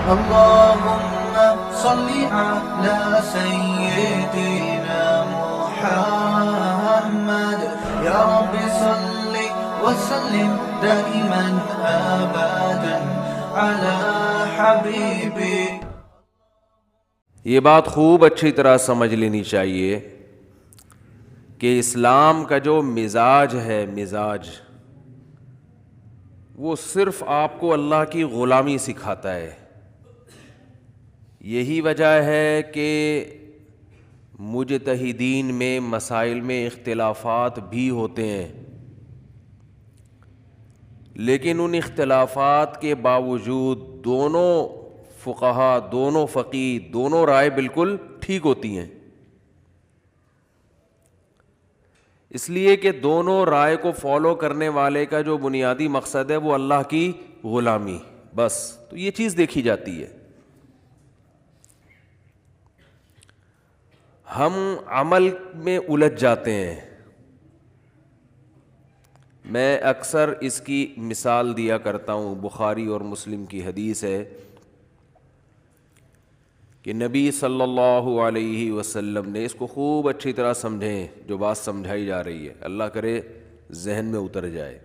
اللهم صل على سيدنا محمد يا رب صل وسلم دائما ابدا على حبيبي. یہ بات خوب اچھی طرح سمجھ لینی چاہیے کہ اسلام کا جو مزاج ہے، مزاج وہ صرف آپ کو اللہ کی غلامی سکھاتا ہے. یہی وجہ ہے کہ مجتہدین میں مسائل میں اختلافات بھی ہوتے ہیں، لیکن ان اختلافات کے باوجود دونوں فقہا، دونوں فقیہ، دونوں رائے بالکل ٹھیک ہوتی ہیں، اس لیے کہ دونوں رائے کو فالو کرنے والے کا جو بنیادی مقصد ہے وہ اللہ کی غلامی، بس. تو یہ چیز دیکھی جاتی ہے. ہم عمل میں الجھ جاتے ہیں. میں اکثر اس کی مثال دیا کرتا ہوں، بخاری اور مسلم کی حدیث ہے کہ نبی صلی اللہ علیہ وسلم نے، اس کو خوب اچھی طرح سمجھیں جو بات سمجھائی جا رہی ہے، اللہ کرے ذہن میں اتر جائے.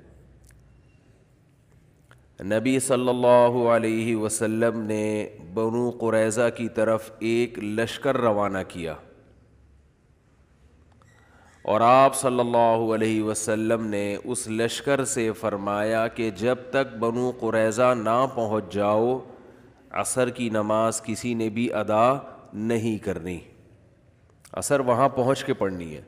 نبی صلی اللہ علیہ وسلم نے بنو قریظہ کی طرف ایک لشکر روانہ کیا، اور آپ صلی اللہ علیہ وسلم نے اس لشکر سے فرمایا کہ جب تک بنو قریظہ نہ پہنچ جاؤ، عصر کی نماز کسی نے بھی ادا نہیں کرنی، عصر وہاں پہنچ کے پڑھنی ہے.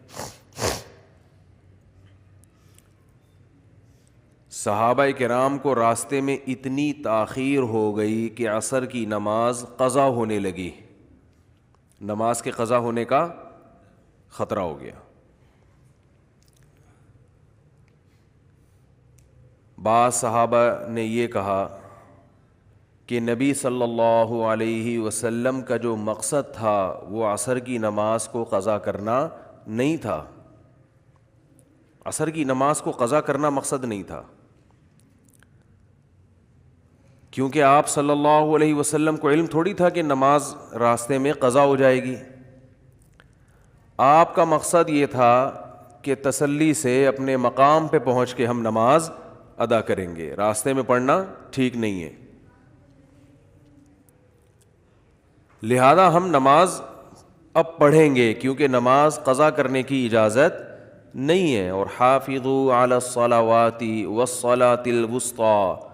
صحابہ کرام کو راستے میں اتنی تاخیر ہو گئی کہ عصر کی نماز قضا ہونے لگی، نماز کے قضا ہونے کا خطرہ ہو گیا. بعض صحابہ نے یہ کہا کہ نبی صلی اللہ علیہ وسلم کا جو مقصد تھا وہ عصر کی نماز کو قضا کرنا نہیں تھا، عصر کی نماز کو قضا کرنا مقصد نہیں تھا، کیونکہ آپ صلی اللہ علیہ وسلم کو علم تھوڑی تھا کہ نماز راستے میں قضا ہو جائے گی. آپ کا مقصد یہ تھا کہ تسلی سے اپنے مقام پہ پہنچ کے ہم نماز ادا کریں گے، راستے میں پڑھنا ٹھیک نہیں ہے. لہذا ہم نماز اب پڑھیں گے کیونکہ نماز قضا کرنے کی اجازت نہیں ہے. اور حافظوا علی الصلوات والصلاۃ الوسطی،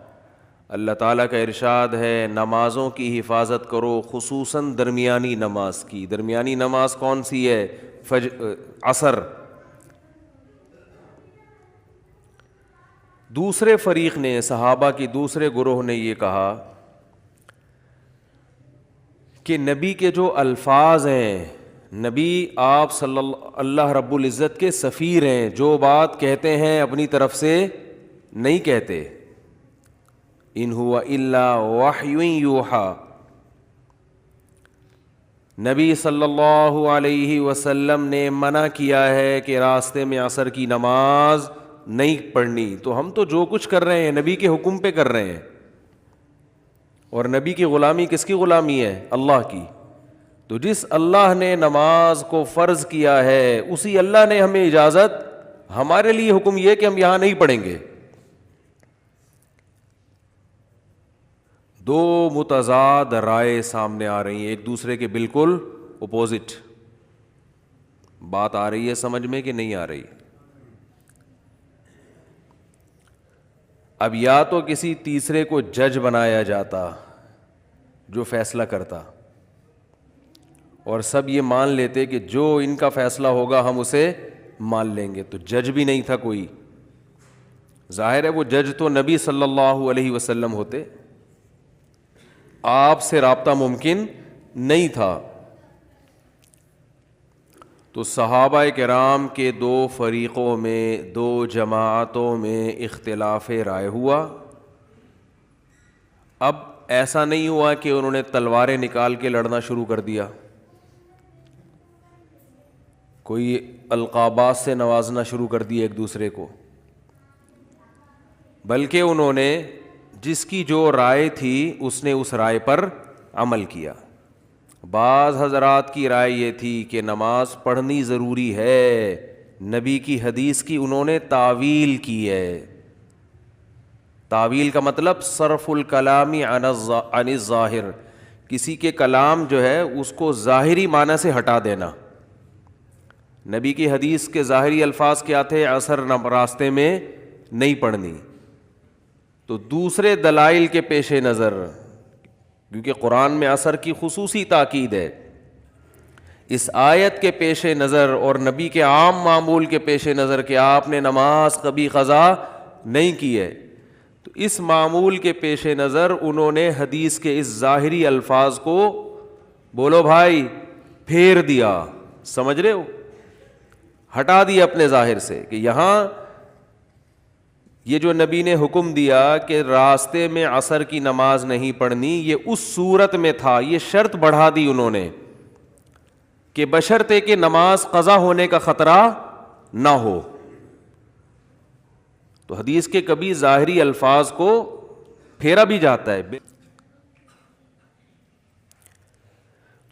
اللہ تعالیٰ کا ارشاد ہے نمازوں کی حفاظت کرو، خصوصاً درمیانی نماز کی. درمیانی نماز کون سی ہے؟ عصر. دوسرے فریق نے، صحابہ کی دوسرے گروہ نے یہ کہا کہ نبی کے جو الفاظ ہیں، نبی آپ صلی اللہ رب العزت کے سفیر ہیں، جو بات کہتے ہیں اپنی طرف سے نہیں کہتے. ان ہوا الا وحی یوحی، نبی صلی اللہ علیہ وسلم نے منع کیا ہے کہ راستے میں عصر کی نماز نہیں پڑھنی. تو ہم تو جو کچھ کر رہے ہیں نبی کے حکم پہ کر رہے ہیں، اور نبی کی غلامی کس کی غلامی ہے؟ اللہ کی. تو جس اللہ نے نماز کو فرض کیا ہے اسی اللہ نے ہمیں اجازت، ہمارے لیے حکم یہ کہ ہم یہاں نہیں پڑھیں گے. دو متضاد رائے سامنے آ رہی ہیں، ایک دوسرے کے بالکل اپوزٹ. بات آ رہی ہے سمجھ میں کہ نہیں آ رہی؟ اب یا تو کسی تیسرے کو جج بنایا جاتا جو فیصلہ کرتا، اور سب یہ مان لیتے کہ جو ان کا فیصلہ ہوگا ہم اسے مان لیں گے. تو جج بھی نہیں تھا کوئی. ظاہر ہے وہ جج تو نبی صلی اللہ علیہ وسلم ہوتے، آپ سے رابطہ ممکن نہیں تھا. تو صحابہ کرام کے دو فریقوں میں، دو جماعتوں میں اختلاف رائے ہوا. اب ایسا نہیں ہوا کہ انہوں نے تلواریں نکال کے لڑنا شروع کر دیا، کوئی القابات سے نوازنا شروع کر دیا ایک دوسرے کو، بلکہ انہوں نے جس کی جو رائے تھی اس نے اس رائے پر عمل کیا. بعض حضرات کی رائے یہ تھی کہ نماز پڑھنی ضروری ہے، نبی کی حدیث کی انہوں نے تعویل کی ہے. تعویل کا مطلب صرف الکلام عن الظاہر، کسی کے کلام جو ہے اس کو ظاہری معنی سے ہٹا دینا. نبی کی حدیث کے ظاہری الفاظ کیا تھے؟ عصر راستے میں نہیں پڑھنی. تو دوسرے دلائل کے پیش نظر، کیونکہ قرآن میں عصر کی خصوصی تاکید ہے، اس آیت کے پیش نظر اور نبی کے عام معمول کے پیش نظر کہ آپ نے نماز کبھی قضا نہیں کی ہے، تو اس معمول کے پیش نظر انہوں نے حدیث کے اس ظاہری الفاظ کو بولو بھائی پھیر دیا. سمجھ رہے ہو؟ ہٹا دیا اپنے ظاہر سے کہ یہاں یہ جو نبی نے حکم دیا کہ راستے میں عصر کی نماز نہیں پڑھنی، یہ اس صورت میں تھا. یہ شرط بڑھا دی انہوں نے کہ بشرطے کہ نماز قضا ہونے کا خطرہ نہ ہو. تو حدیث کے کبھی ظاہری الفاظ کو پھیرا بھی جاتا ہے.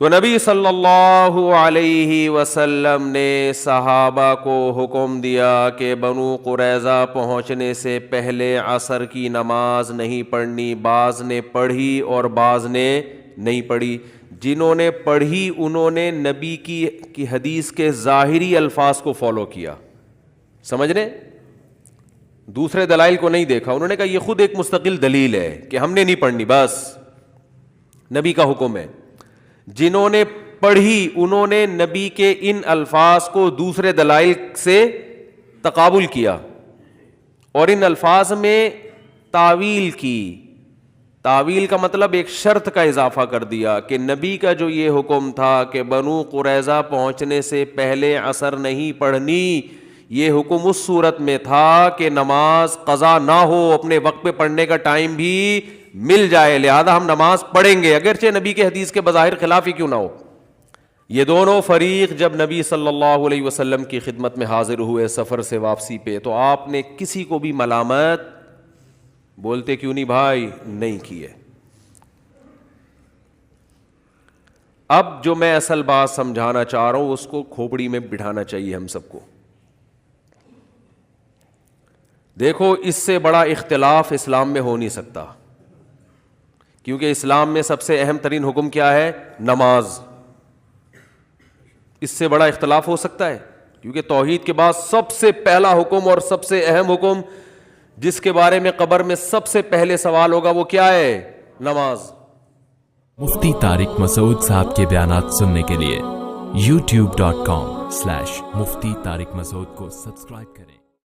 تو نبی صلی اللہ علیہ وسلم نے صحابہ کو حکم دیا کہ بنو قریظہ پہنچنے سے پہلے عصر کی نماز نہیں پڑھنی. بعض نے پڑھی اور بعض نے نہیں پڑھی. جنہوں نے پڑھی انہوں نے نبی کی حدیث کے ظاہری الفاظ کو فالو کیا. سمجھ رہے؟ دوسرے دلائل کو نہیں دیکھا. انہوں نے کہا یہ خود ایک مستقل دلیل ہے کہ ہم نے نہیں پڑھنی، بس نبی کا حکم ہے. جنہوں نے پڑھی انہوں نے نبی کے ان الفاظ کو دوسرے دلائل سے تقابل کیا اور ان الفاظ میں تعویل کی. تعویل کا مطلب ایک شرط کا اضافہ کر دیا کہ نبی کا جو یہ حکم تھا کہ بنو قریظہ پہنچنے سے پہلے عصر نہیں پڑھنی، یہ حکم اس صورت میں تھا کہ نماز قضا نہ ہو، اپنے وقت پہ پڑھنے کا ٹائم بھی مل جائے، لہذا ہم نماز پڑھیں گے اگرچہ نبی کے حدیث کے بظاہر خلاف ہی کیوں نہ ہو. یہ دونوں فریق جب نبی صلی اللہ علیہ وسلم کی خدمت میں حاضر ہوئے سفر سے واپسی پہ، تو آپ نے کسی کو بھی ملامت بولتے کیوں نہیں بھائی نہیں کی ہے. اب جو میں اصل بات سمجھانا چاہ رہا ہوں اس کو کھوپڑی میں بٹھانا چاہیے ہم سب کو. دیکھو اس سے بڑا اختلاف اسلام میں ہو نہیں سکتا، کیونکہ اسلام میں سب سے اہم ترین حکم کیا ہے؟ نماز. اس سے بڑا اختلاف ہو سکتا ہے؟ کیونکہ توحید کے بعد سب سے پہلا حکم اور سب سے اہم حکم جس کے بارے میں قبر میں سب سے پہلے سوال ہوگا وہ کیا ہے؟ نماز. مفتی طارق مسعود صاحب کے بیانات سننے کے لیے youtube.com/مفتی طارق مسعود کو سبسکرائب کریں.